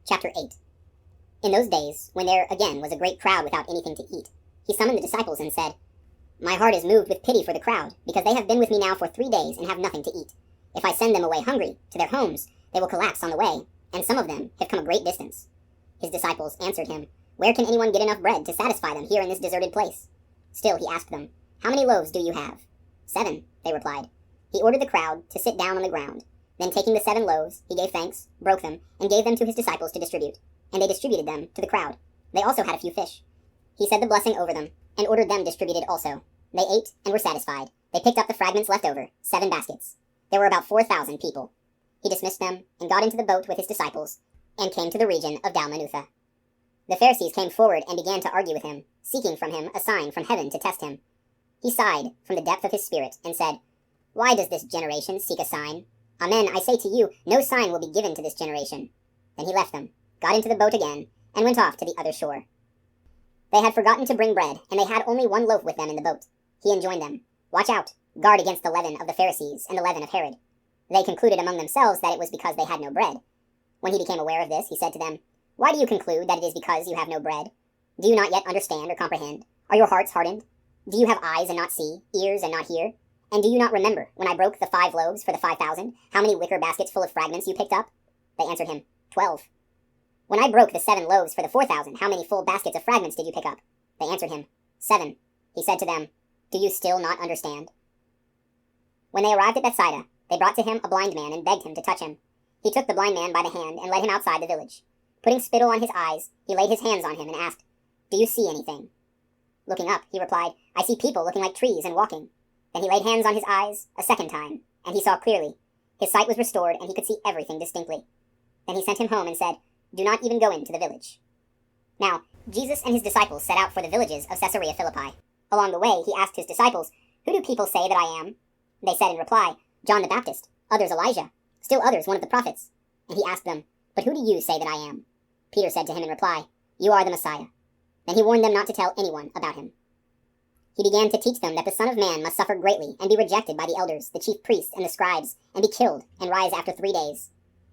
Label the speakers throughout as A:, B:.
A: Chapter 8. In those days, when there again was a great crowd without anything to eat, he summoned the disciples and said, "My heart is moved with pity for the crowd, because they have been with me now for 3 days and have nothing to eat. If I send them away hungry to their homes, they will collapse on the way, and some of them have come a great distance." His disciples answered him, "Where can anyone get enough bread to satisfy them here in this deserted place?" Still he asked them, "How many loaves do you have?" 7, they replied. He ordered the crowd to sit down on the ground. Then taking the 7 loaves, he gave thanks, broke them, and gave them to his disciples to distribute. And they distributed them to the crowd. They also had a few fish. He said the blessing over them, and ordered them distributed also. They ate and were satisfied. They picked up the fragments left over, 7 baskets. There were about 4,000 people. He dismissed them, and got into the boat with his disciples, and came to the region of Dalmanutha. The Pharisees came forward and began to argue with him, seeking from him a sign from heaven to test him. He sighed from the depth of his spirit, and said, "Why does this generation seek a sign? Amen, I say to you, no sign will be given to this generation." Then he left them, got into the boat again, and went off to the other shore. They had forgotten to bring bread, and they had only 1 loaf with them in the boat. He enjoined them, "Watch out, guard against the leaven of the Pharisees and the leaven of Herod." They concluded among themselves that it was because they had no bread. When he became aware of this, he said to them, "Why do you conclude that it is because you have no bread? Do you not yet understand or comprehend? Are your hearts hardened? Do you have eyes and not see, ears and not hear? And do you not remember, when I broke the 5 loaves for the 5,000, how many wicker baskets full of fragments you picked up?" They answered him, 12. "When I broke the 7 loaves for the 4,000, how many full baskets of fragments did you pick up?" They answered him, 7. He said to them, "Do you still not understand?" When they arrived at Bethsaida, they brought to him a blind man and begged him to touch him. He took the blind man by the hand and led him outside the village. Putting spittle on his eyes, he laid his hands on him and asked, "Do you see anything?" Looking up, he replied, "I see people looking like trees and walking." Then he laid hands on his eyes a second time, and he saw clearly. His sight was restored, and he could see everything distinctly. Then he sent him home and said, "Do not even go into the village." Now, Jesus and his disciples set out for the villages of Caesarea Philippi. Along the way, he asked his disciples, "Who do people say that I am?" They said in reply, "John the Baptist, others Elijah, still others one of the prophets." And he asked them, "But who do you say that I am?" Peter said to him in reply, "You are the Messiah." Then he warned them not to tell anyone about him. He began to teach them that the Son of Man must suffer greatly, and be rejected by the elders, the chief priests, and the scribes, and be killed, and rise after 3 days.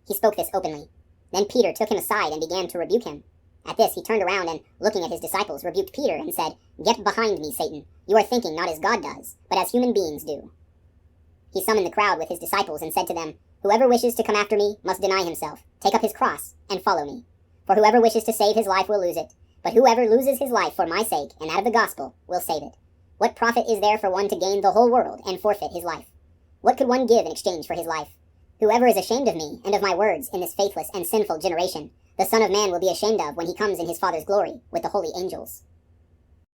A: He spoke this openly. Then Peter took him aside and began to rebuke him. At this he turned around and, looking at his disciples, rebuked Peter and said, "Get behind me, Satan. You are thinking not as God does, but as human beings do." He summoned the crowd with his disciples and said to them, "Whoever wishes to come after me must deny himself, take up his cross, and follow me. For whoever wishes to save his life will lose it, but whoever loses his life for my sake and that of the gospel will save it. What profit is there for one to gain the whole world and forfeit his life? What could one give in exchange for his life? Whoever is ashamed of me and of my words in this faithless and sinful generation, the Son of Man will be ashamed of when he comes in his Father's glory with the holy angels."